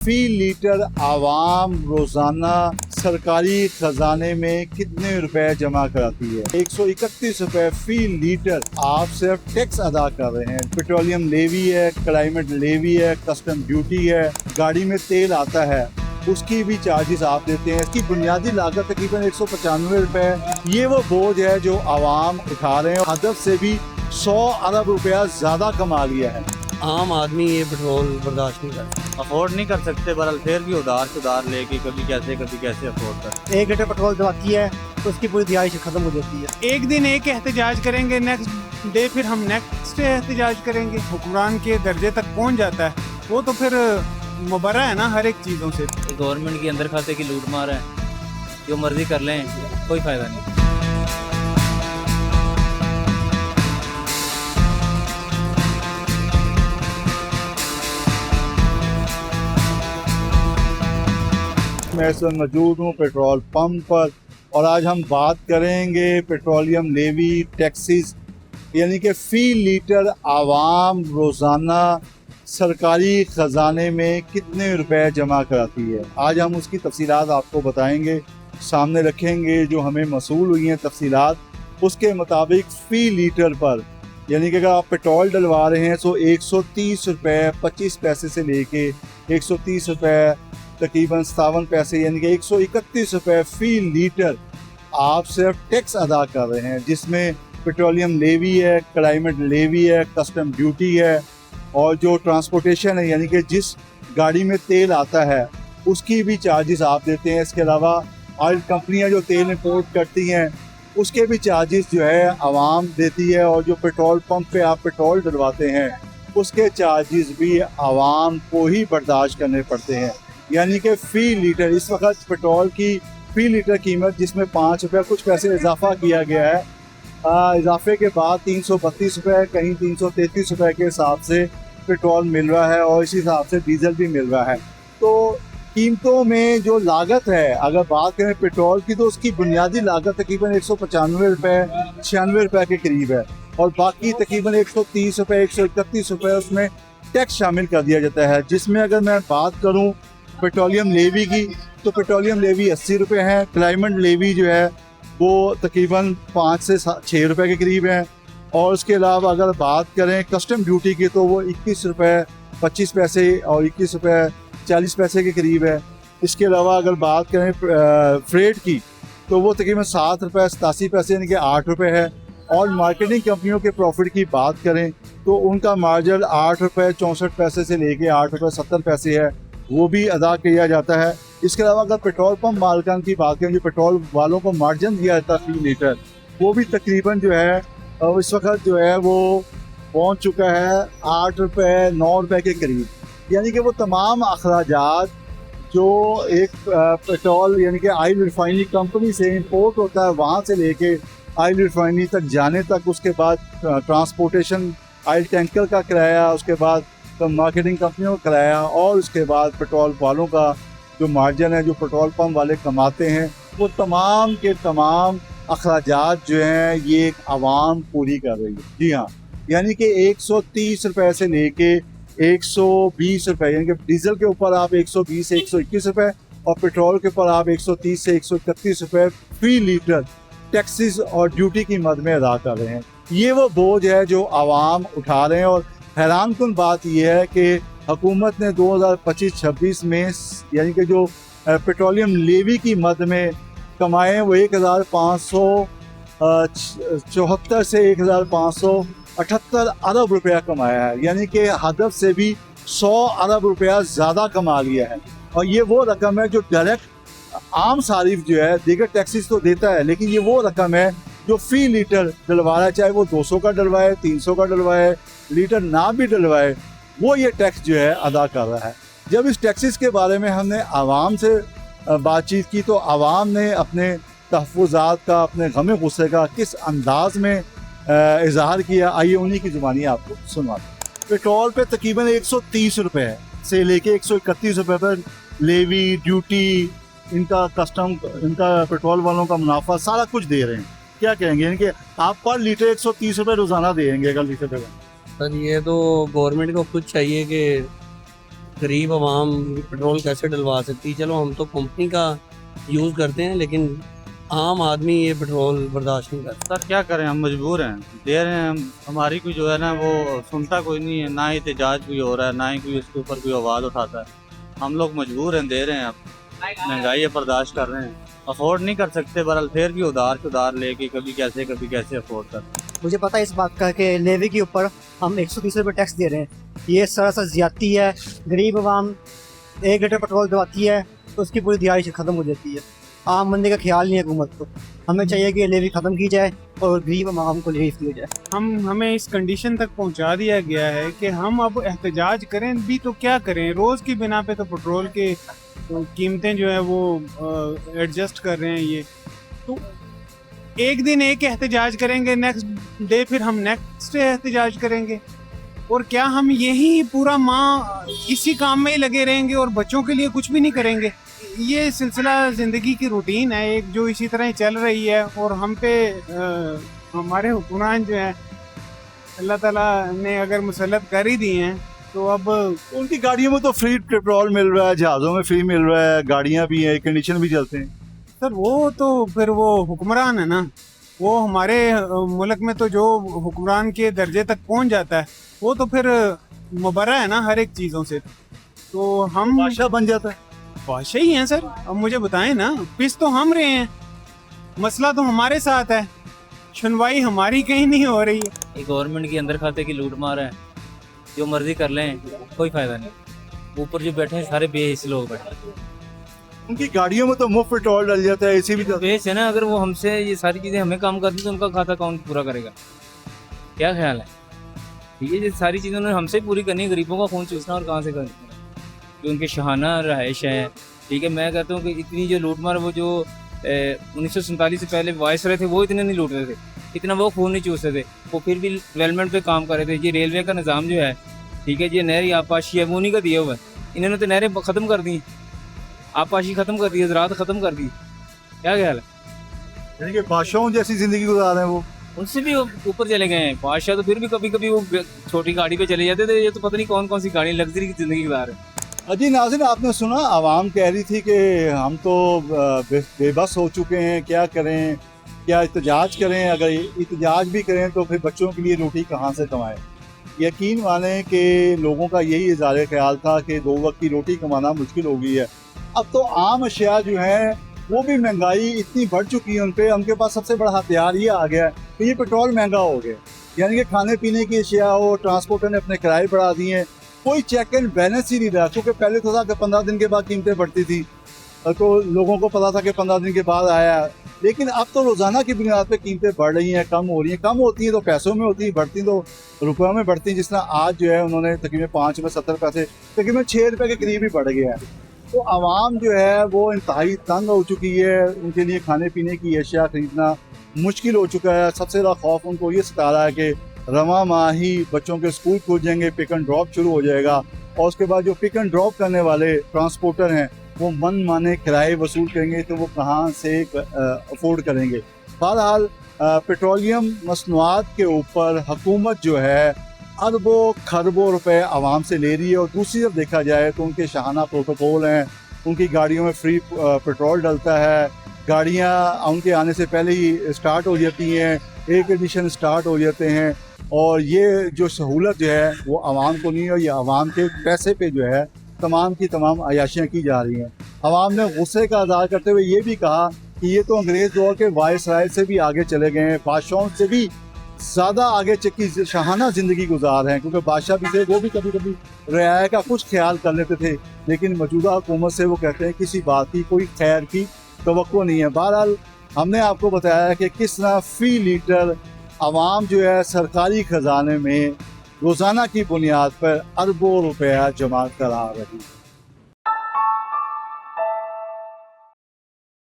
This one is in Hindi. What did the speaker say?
फी लीटर आवाम रोजाना सरकारी खजाने में कितने रुपए जमा कराती है? 131 रुपए फी लीटर आप सिर्फ टैक्स अदा कर रहे हैं। पेट्रोलियम लेवी है, क्लाइमेट लेवी है, कस्टम ड्यूटी है, गाड़ी में तेल आता है उसकी भी चार्जेस आप देते हैं। इसकी बुनियादी लागत तकरीबन 195 रुपए है। ये वो बोझ है जो आवाम उठा रहे हैं। हदफ से भी 100 अरब रुपया ज्यादा कमा लिया है। आम आदमी ये पेट्रोल बर्दाश्त नहीं करता, अफोर्ड नहीं कर सकते, बहरहाल फिर भी उधार लेके कभी कैसे अफोर्ड कर। 1 लीटर पेट्रोल दवाती है तो उसकी पूरी दिहाड़ी खत्म हो जाती है। एक दिन एक एहतजाज करेंगे, नेक्स्ट डे फिर हम नेक्स्ट डे एहतजाज करेंगे। हुक्मरान के दर्जे तक पहुंच जाता है वो तो फिर मुबर्रा है ना हर एक चीज़ों से। गवर्नमेंट की अंदर खाते की लूट मार है, जो मर्जी कर लें कोई फायदा नहीं। मैं इस वक्त मौजूद हूँ पेट्रोल पंप पर और आज हम बात करेंगे पेट्रोलियम लेवी टैक्सेस यानी कि फ़ी लीटर आवाम रोज़ाना सरकारी ख़जाने में कितने रुपए जमा कराती है। आज हम उसकी तफसीलात आपको बताएंगे, सामने रखेंगे। जो हमें मसूल हुई हैं तफसीलात उसके मुताबिक फ़ी लीटर पर यानी कि अगर आप पेट्रोल डलवा रहे हैं तो 130 रुपए 25 पैसे से लेके 130 रुपए तकरीबन 57 पैसे यानी कि 131 रुपए फ़ी लीटर आप सिर्फ टैक्स अदा कर रहे हैं, जिसमें पेट्रोलियम लेवी है, क्लाइमेट लेवी है, कस्टम ड्यूटी है और जो ट्रांसपोर्टेशन है यानी कि जिस गाड़ी में तेल आता है उसकी भी चार्जेस आप देते हैं। इसके अलावा ऑयल कंपनियां जो तेल इंपोर्ट करती हैं उसके भी चार्जेस जो है आवाम देती है और जो पेट्रोल पंप पे आप पेट्रोल डलवाते हैं उसके चार्जेस भी आवाम को ही बर्दाश्त करने पड़ते हैं। यानी कि फ़ी लीटर इस वक्त पेट्रोल की फ़ी लीटर कीमत जिसमें 5 रुपये कुछ पैसे इजाफा किया गया है, इजाफे के बाद 332 रुपये कहीं 333 रुपये के हिसाब से पेट्रोल मिल रहा है और इसी हिसाब से डीजल भी मिल रहा है। तो कीमतों में जो लागत है अगर बात करें पेट्रोल की तो उसकी बुनियादी लागत तकरीबन 195 रुपये 96 रुपये के करीब है और बाकी तकरीबन 130 रुपये 131 रुपये उसमें टैक्स शामिल कर दिया जाता है। जिसमें अगर मैं बात करूँ पेट्रोलियम लेवी की तो पेट्रोलियम लेवी 80 रुपये है, क्लाइमेट लेवी जो है वो तकरीबन 5 से 6 रुपये के करीब है और उसके अलावा अगर बात करें कस्टम ड्यूटी की तो वो 21 रुपये 25 पैसे और 21 रुपये 40 पैसे के करीब है। इसके अलावा अगर बात करें फ्रेट की तो वो तकरीबन 7 रुपये 87 पैसे यानी कि 8 रुपये है और मार्केटिंग कंपनियों के प्रॉफिट की बात करें तो उनका मार्जिन 8 रुपये 64 पैसे से लेके 8 रुपये 70 पैसे है, वो भी अदा किया जाता है। इसके अलावा अगर पेट्रोल पंप मालिकान की बात करें जो पेट्रोल वालों को मार्जिन दिया जाता है फ़ी लीटर वो भी तकरीबन जो है इस वक्त जो है वो पहुंच चुका है 8 रुपये 9 रुपये के करीब। यानी कि वो तमाम अखराजात जो एक पेट्रोल यानी कि ऑयल रिफाइनरी कंपनी से इंपोर्ट होता है वहाँ से लेके ऑयल रिफाइनरी तक जाने तक, उसके बाद ट्रांसपोर्टेशन ऑयल टैंकर का किराया, उसके बाद तो मार्केटिंग कंपनियों का किराया और उसके बाद पेट्रोल वालों का जो मार्जिन है जो पेट्रोल पंप वाले कमाते हैं वो तमाम के तमाम अखराजात जो हैं ये आवाम पूरी कर रही है। जी हाँ, यानी कि 130 रुपये से लेके 120 रुपये यानी कि डीजल के ऊपर आप 120 से 121 रुपये और पेट्रोल के ऊपर आप 130 से 131 रुपये फ़ी लीटर टैक्सेस और ड्यूटी की मद में अदा कर रहे हैं। ये वो बोझ है जो आवाम उठा रहे हैं और हैरानकुन बात यह है कि हुकूमत ने 2025-26 में यानी कि जो पेट्रोलियम लेवी की मद में कमाए वो 1574 से 1578 अरब रुपया कमाया है, यानी कि हदफ से भी 100 अरब रुपया ज़्यादा कमा लिया है। और ये वो रकम है जो डायरेक्ट आम सारिफ जो है दीगर टैक्सेस तो देता है लेकिन ये वो रकम है जो फ़ी लीटर डलवा रहा है, चाहे वो 200 का डलवाए 300 का डलवाए लीटर ना भी डलवाए वो ये टैक्स जो है अदा कर रहा है। जब इस टैक्सेस के बारे में हमने आवाम से बातचीत की तो आवाम ने अपने तहफ़्फ़ुज़ात का, अपने गम गुस्से का किस अंदाज में इजहार किया, आइए उन्हीं की ज़ुबानी आपको सुनवाते हैं। पेट्रोल पे तकरीबन 130 रुपये से लेके 131 रुपये पर लेवी ड्यूटी इनका कस्टम इनका पेट्रोल वालों का मुनाफा सारा कुछ दे रहे हैं। क्या कहेंगे यानी कि आप पर लीटर 130 रुपये रोज़ाना देंगे अगर लीटर पे? सर ये तो गवर्नमेंट को खुद चाहिए कि गरीब आवाम पेट्रोल कैसे डलवा सकती है। चलो हम तो कंपनी का यूज़ करते हैं, लेकिन आम आदमी ये पेट्रोल बर्दाश्त नहीं करता। सर क्या करें, हम मजबूर हैं, दे रहे हैं हमारी कोई जो है ना वो सुनता कोई नहीं है, ना ही एहतजाज कोई हो रहा है, ना ही कोई उसके ऊपर कोई आवाज़ उठाता है। हम लोग मजबूर हैं, दे रहे हैं, अब महंगाई है, बर्दाश्त कर रहे हैं, अफोर्ड नहीं कर सकते, बहरहाल फिर भी उधार लेके कभी कैसे अफोर्ड कर। मुझे पता है इस बात का कि नेवी के ऊपर हम 130 रुपये टैक्स दे रहे हैं, ये सरासर ज्यादती है। गरीब आवाम 1 लीटर पेट्रोल दवाती है तो उसकी पूरी दिहाड़ी ख़त्म हो जाती है। आम बंदे का ख्याल नहीं है हुकूमत को। हमें चाहिए कि लेवी ख़त्म की जाए और गरीब आवाम को रिलीफ दिया जाए। हमें इस कंडीशन तक पहुंचा दिया गया है कि हम अब एहतजाज करें भी तो क्या करें। रोज़ की बिना पे तो पेट्रोल के कीमतें जो है वो एडजस्ट कर रहे हैं। ये तो एक दिन एक एहतजाज करेंगे, नेक्स्ट डे फिर हम नेक्स्ट डे एहतजाज करेंगे, और क्या हम यही पूरा माह इसी काम में ही लगे रहेंगे और बच्चों के लिए कुछ भी नहीं करेंगे। ये सिलसिला ज़िंदगी की रूटीन है एक, जो इसी तरह ही चल रही है। और हम पे हमारे हुक्मरान जो है अल्लाह ताला ने अगर मुसल्लत कर ही दिए हैं तो अब उनकी गाड़ियों में तो फ्री पेट्रोल मिल रहा है, जहाज़ों में फ्री मिल रहा है, गाड़ियाँ भी हैं, कंडीशन भी चलते हैं। सर वो तो फिर वो हुक्मरान है ना, वो हमारे मुल्क में तो जो हुक्मरान के दर्जे तक पहुंच जाता है वो तो फिर मुबर्रा है ना हर एक चीज़ों से। तो हम बादशाह बन जाता है। बादशाह ही हैं सर। अब मुझे बताएं ना, पिस तो हम रहे हैं, मसला तो हमारे साथ है, सुनवाई हमारी कहीं नहीं हो रही है। ये गवर्नमेंट के अंदर खाते की लूट मार है, जो मर्जी कर लें कोई फायदा नहीं। ऊपर जो बैठे हैं सारे बेहिस लोग बैठे हैं। उनकी गाड़ियों में तो मुफ्त पेट्रोल डल जाता है, एसी भी चलता है। बेस है ना, अगर वो हमसे ये सारी चीज़ें हमें काम करती तो उनका खाता कौन पूरा करेगा? क्या ख्याल है? ठीक है, ये सारी चीज़ें उन्होंने हमसे पूरी करनी है, गरीबों का खून चूसना और कहाँ से करना, जो उनके शहाना रहाइश है। ठीक है, मैं कहता हूँ कि इतनी जो लूटमार वो जो 1947 से पहले वायस रहे थे वो इतने नहीं लूट रहे थे, इतना वो खून नहीं चूसते थे, वो फिर भी डेवलपमेंट पे काम कर रहे थे। ये रेलवे का निज़ाम जो है, ठीक है, ये नहर आपाशी है वो उन्हीं का दिया हुआ है। इन्होंने तो नहरें ख़त्म कर दी, आपाशी ख़त्म कर दी, ज़राअत ख़त्म कर दी। क्या ख्याल है? यानी कि बादशाहों जैसी ज़िंदगी गुजार रहे हैं वो। उनसे भी ऊपर चले गए हैं बादशाह, तो फिर भी कभी कभी वो छोटी गाड़ी पे चले जाते थे, ये तो पता नहीं कौन कौन सी गाड़ी लग्जरी की ज़िंदगी गुजार रहे हैं। अजी नाज़रीन, आपने सुना आवाम कह रही थी कि हम तो बेबस हो चुके हैं, क्या करें, क्या एहतजाज करें, अगर एहतजाज भी करें तो फिर बच्चों के लिए रोटी कहाँ से कमाएं। यकीन मानें कि लोगों का यही इज़हार ख्याल था कि 2 वक्त की रोटी कमाना मुश्किल हो गई है। अब तो आम अशिया जो हैं वो भी महंगाई इतनी बढ़ चुकी है उन पर, उनके पास सबसे बड़ा हथियार ये आ गया है कि ये पेट्रोल महंगा हो गया। यानी कि खाने पीने की अशिया हो, ट्रांसपोर्टर ने अपने किराए बढ़ा दिए हैं, कोई चेक एंड बैलेंस ही नहीं रहा। क्योंकि पहले तो था कि 15 दिन के बाद कीमतें बढ़ती थी, तो लोगों को पता था कि 15 दिन के बाद आया, लेकिन अब तो रोज़ाना की बुनियाद पे कीमतें बढ़ रही हैं, कम हो रही हैं। कम होती हैं तो पैसों में होती हैं, बढ़ती तो रुपयों में बढ़ती हैं। जिस तरह आज जो है उन्होंने तकरीबन 5 में 70 पैसे, तकरीबन 6 रुपये के करीब ही बढ़ गया है। तो आवाम जो है वो इंतहाई तंग हो चुकी है, उनके लिए खाने पीने की अशिया खरीदना मुश्किल हो चुका है। सबसे ज़्यादा खौफ उनको ये सता रहा है कि रवा माह ही बच्चों के स्कूल खुल जाएंगे, पिक एंड ड्रॉप शुरू हो जाएगा, और उसके बाद जो पिक एंड ड्रॉप करने वाले ट्रांसपोर्टर हैं वो मन माने किराए वसूल करेंगे, तो वो कहाँ से अफोर्ड करेंगे। बहरहाल पेट्रोलियम मसनूआत के ऊपर हुकूमत जो है अरबों खरबों रुपए आवाम से ले रही है, और दूसरी तरफ देखा जाए तो उनके शाहाना प्रोटोकॉल हैं, उनकी गाड़ियों में फ्री पेट्रोल डलता है, गाड़ियाँ उनके आने से पहले ही स्टार्ट हो जाती हैं, एयर कंडीशन स्टार्ट हो जाते हैं, और ये जो सहूलत जो है वो आवाम को नहीं है, ये आवाम के पैसे पे जो है तमाम की तमाम अयाशियाँ की जा रही हैं। आवाम ने गुस्से का इज़हार करते हुए ये भी कहा कि ये तो अंग्रेज़ दौर के वायसराय से भी आगे चले गए हैं, बादशाहों से भी ज़्यादा आगे की शाहाना ज़िंदगी गुजार हैं, क्योंकि बादशाह भी थे, वो भी कभी कभी रियाया का कुछ ख्याल कर लेते थे, लेकिन मौजूदा हुकूमत से वो कहते हैं किसी बात की कोई खैर की तवक्को नहीं है। बहरहाल हमने आपको बताया कि किस तरह फ़ी लीटर आवाम जो है सरकारी ख़जाने में रोज़ाना की बुनियाद पर अरबों रुपया जमा करा रही है।